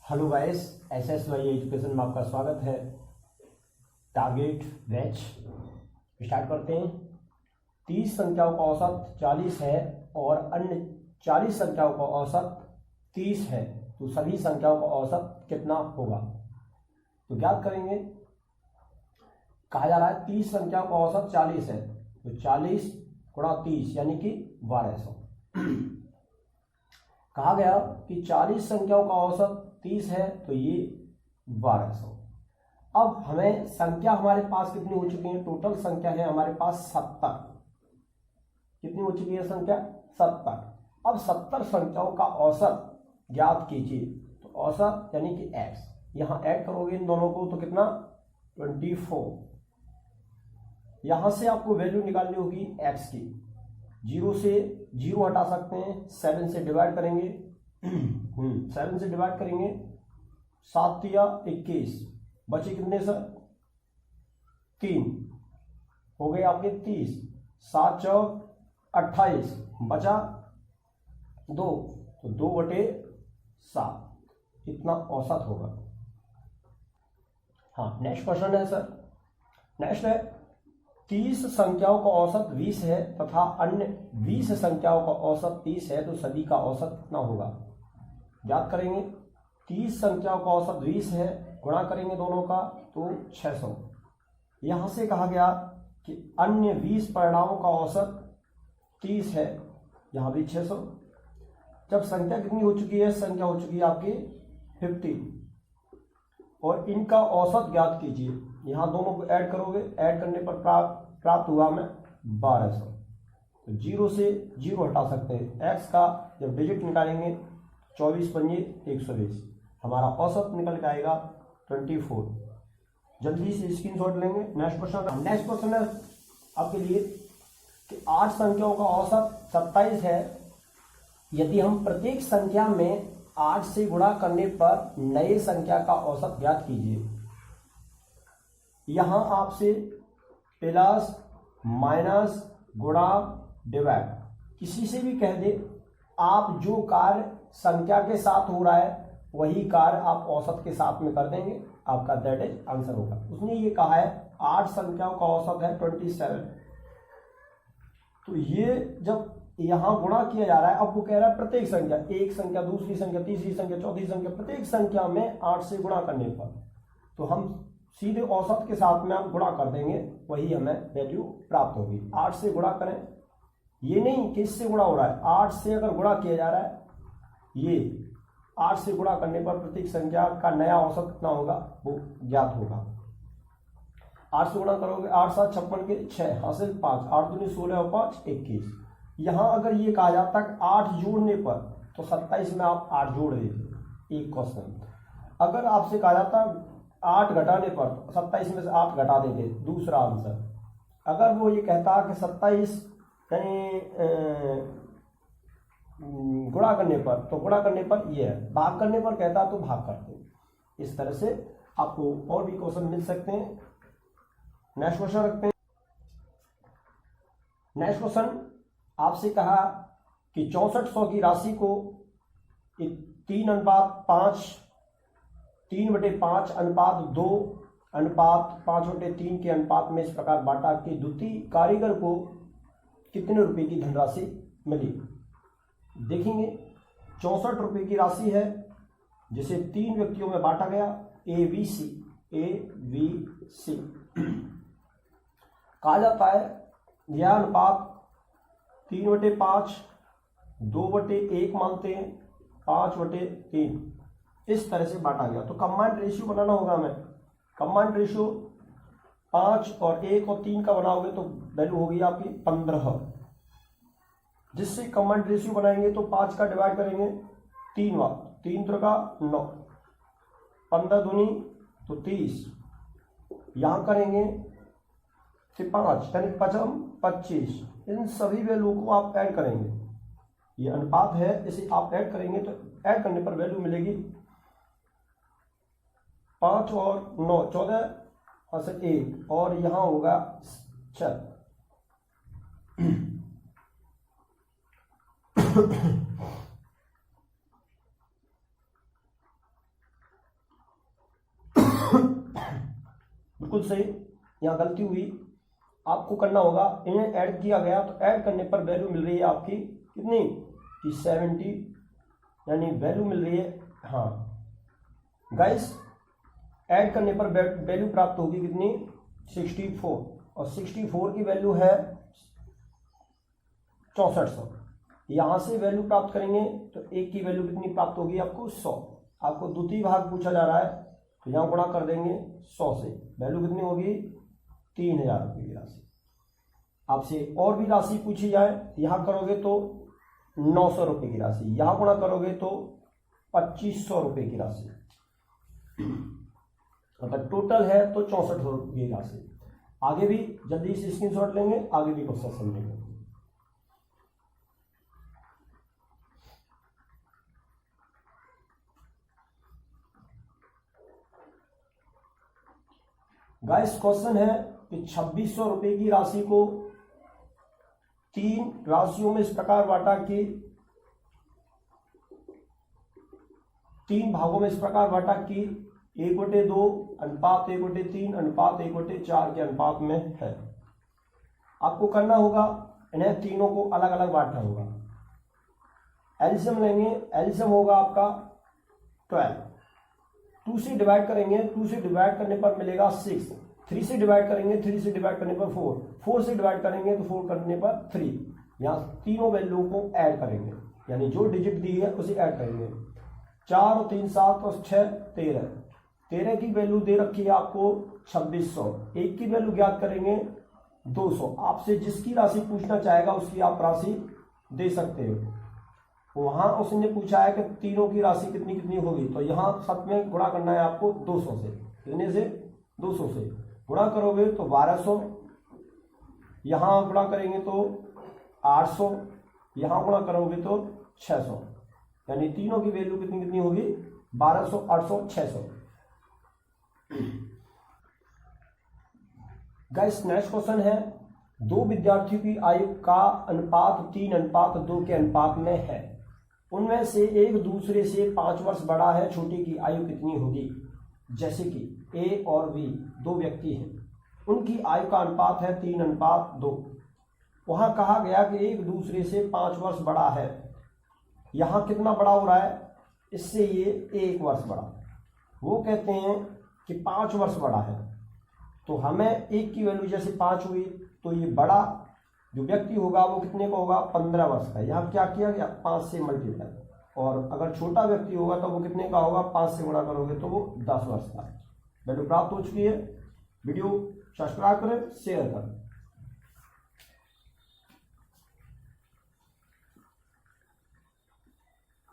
Hello guys, SSY education में आपका स्वागत है। टारगेट बैच स्टार्ट करते हैं। 30 संख्याओं का औसत 40 है और अन्य 40 संख्याओं का औसत 30 है, तो सभी संख्याओं का औसत कितना होगा तो ज्ञात करेंगे। कहा जा रहा है 30 संख्याओं का औसत 40 है, तो 40 गुणा 30 यानी कि 1200। कहा गया कि 40 संख्याओं का औसत 30 है, तो ये 1200। अब हमें संख्या हमारे पास कितनी हो चुकी है? टोटल संख्या है हमारे पास 70। कितनी हो चुकी है संख्या? 70। अब 70 संख्याओं का औसत ज्ञात कीजिए। तो औसत यानी कि x, यहां ऐड करोगे इन दोनों को तो कितना? 24। यहां से आपको वैल्यू निकालनी होगी x की। 0 से 0 हटा सकते हैं, 7 से डिवाइड करेंगे 7 से डिवाइड करेंगे, 7 तिया 21, बचे कितने सर? 3 हो गए आपके 30, 7 चौक 28, बचा 2, तो 2/7 इतना औसत होगा। हाँ, नेक्स्ट क्वेश्चन है सर। नेक्स्ट है 30 संख्याओं का औसत 20 है तथा अन्य 20 संख्याओं का औसत 30 है, तो सभी का औसत कितना होगा? याद करेंगे। 30 संख्याओं का औसत 20 है, गुणा करेंगे दोनों का तो 600। यहां से कहा गया कि अन्य 20 परिणामों का औसत 30 है, यहां भी 600। जब संख्या कितनी हो चुकी है? संख्या हो चुकी है आपकी 50 और इनका औसत ज्ञात कीजिए। यहां दोनों को ऐड करोगे, ऐड करने पर प्राप्त हुआ हमें 1200। तो 0 से 0 हटा सकते हैं। x का जब डिजिट निकालेंगे 24 पंजे 120, हमारा औसत निकल के आएगा 24। जल्दी से स्क्रीनशॉट लेंगे। नेक्स्ट क्वेश्चन है आपके लिए कि 8 संख्याओं का औसत 27 है। यदि हम प्रत्येक संख्या में 8 से गुणा करने पर नए संख्या का औसत ज्ञात कीजिए। यहां आपसे प्लस माइनस गुणा डिवाइड किसी से भी कह दे, आप जो कार्य संख्या के साथ हो रहा है वही कार्य आप औसत के साथ में कर देंगे, आपका दैट इज आंसर होगा। उसने ये कहा है 8 संख्याओं का औसत है 27, तो ये जब यहां गुणा किया जा रहा है, अब वो कह रहा है प्रत्येक संख्या, एक संख्या, दूसरी संख्या, तीसरी संख्या, चौथी संख्या, प्रत्येक संख्या में 8 से गुणा करने पर, तो हम सीधे औसत के साथ में हम गुणा कर देंगे, वही हमें वैल्यू प्राप्त होगी। 8 से गुणा करें, ये नहीं कि इससे गुणा हो रहा है, 8 से अगर गुणा किया जा रहा है, ये 8 से गुणा करने पर प्रत्येक संख्या का नया औसत कितना होगा वो ज्ञात होगा। 8 से गुणा करोगे, 8 7 56 के 6 हासिल 5, 8 दूनी 16 और 5 21। यहां अगर ये कहा जाता है 8 जोड़ने पर, तो 27 में आप 8 जोड़ देते, एक क्वेश्चन। अगर आपसे कहा जाता 8 घटाने पर, 27 में से 8 घटा देते, दूसरा आंसर। अगर वो ये कहता कि 27 यानी गुणा करने पर, तो गुणा करने पर ये है, भाग करने पर कहता तो भाग करते। इस तरह से आपको और भी क्वेश्चन मिल सकते हैं। नेक्स्ट क्वेश्चन रखते हैं। नेक्स्ट क्वेश्चन आपसे कहा कि 6400 की राशि को 3:5, 3/5 अनुपात 2 अनुपात 5/3 के अनुपात में इस प्रकार बांटा कि द्वितीय कारीगर को कितने रुपए की धनराशि मिली। देखेंगे 64 रुपए की राशि है जिसे 3 व्यक्तियों में बांटा गया, ए बी सी। कहा जाता है यह अनुपात 3/5, 2/1 मानते हैं, 5/3 इस तरह से बांटा गया। तो कंबाइंड रेशियो बनाना होगा हमें। कंबाइंड रेशियो 5 और 1 और 3 का बनाओगे तो वैल्यू होगी आपकी 15। जिससे कंबाइंड रेशियो बनाएंगे तो 5 का डिवाइड करेंगे 3 बार, 3 3 का 9, 15 दूनी तो 30, यहां करेंगे 5 यानी 25। इन सभी वैल्यू को आप ऐड करेंगे। ये अनुपात है, इसे आप ऐड करेंगे तो ऐड करने पर वैल्यू मिलेगी 5 और 9 14 से 1, और यहां होगा 6। बिल्कुल सही, यहाँ गलती हुई। आपको करना होगा, इन्हें ऐड किया गया तो ऐड करने पर वैल्यू मिल रही है आपकी कितनी कि 70, यानी वैल्यू मिल रही है, हाँ गाइस, ऐड करने पर वैल्यू प्राप्त होगी कितनी 64, और 64 की वैल्यू है 6400। यहाँ से वैल्यू प्राप्त करेंगे तो एक की वैल्यू कितनी प्राप्त होगी आपको 100। आपको द्वितीय भाग पूछा जा रहा है तो यहाँ गुणा कर देंगे 100 से, वैल्यू कितनी होगी 3000 रुपये की राशि। आपसे और भी राशि पूछी जाए, यहाँ करोगे तो 900 रुपये की राशि, यहाँ गुणा करोगे तो 2500 रुपये की राशि, अगर टोटल है तो 6400 रुपये की राशि। आगे भी जल्दी से स्क्रीनशॉट लेंगे, आगे भी क्वेश्चन समझेंगे। गाइस क्वेश्चन है कि 2600 रुपये की राशि को 3 राशियों में इस प्रकार बांटा कि 3 भागों में इस प्रकार बांटा कि 1/2 अनुपात 1/3 अनुपात 1/4 के अनुपात में है। आपको करना होगा, इन्हें तीनों को अलग अलग बांटना होगा। एलसीएम लेंगे, एलसीएम होगा आपका 12, 2 से डिवाइड करेंगे, 2 से डिवाइड करने पर मिलेगा 6, 3 से डिवाइड करेंगे, 3 से डिवाइड करने पर 4, 4 से डिवाइड करेंगे तो 4 करने पर 3। यहाँ तीनों वैल्यू को ऐड करेंगे, यानी जो डिजिट दी है उसे ऐड करेंगे। 4 और 3 7 और 6 13, 13 की वैल्यू दे रखी है आपको 2600, एक की वैल्यू ज्ञात करेंगे 200। आपसे जिसकी राशि पूछना चाहेगा उसकी आप राशि दे सकते हो। वहां उसने पूछा है कि तीनों की राशि कितनी कितनी होगी, तो यहाँ सब में गुणा करना है आपको 200 से, कितने से 200 से गुणा करोगे तो 1200, यहाँ गुणा करेंगे तो 800, यहाँ गुणा करोगे तो 600, यानी तीनों की वैल्यू कितनी कितनी होगी 1200, 800, 600। गाइस नेक्स्ट क्वेश्चन है, 2 विद्यार्थियों की आयु का अनुपात 3:2 के अनुपात में है। उनमें से एक दूसरे से 5 वर्ष बड़ा है, छोटे की आयु कितनी होगी? जैसे कि ए और बी 2 व्यक्ति हैं, उनकी आयु का अनुपात है 3:2। वहां कहा गया कि एक दूसरे से 5 वर्ष बड़ा है। यहाँ कितना बड़ा हो रहा है? इससे ये 1 वर्ष बड़ा। वो कहते हैं कि 5 वर्ष बड़ा है, तो हमें एक की वैल्यू जैसे 5 हुई तो ये बड़ा जो व्यक्ति होगा वो कितने का होगा 15 वर्ष का। यहाँ क्या किया गया 5 से मल्टीप्लाई, और अगर छोटा व्यक्ति होगा तो वो कितने का होगा 5 से गुणा करोगे तो वो 10 वर्ष का। वैल्यू प्राप्त हो चुकी है। वीडियो सब्सक्राइब करें, शेयर करें।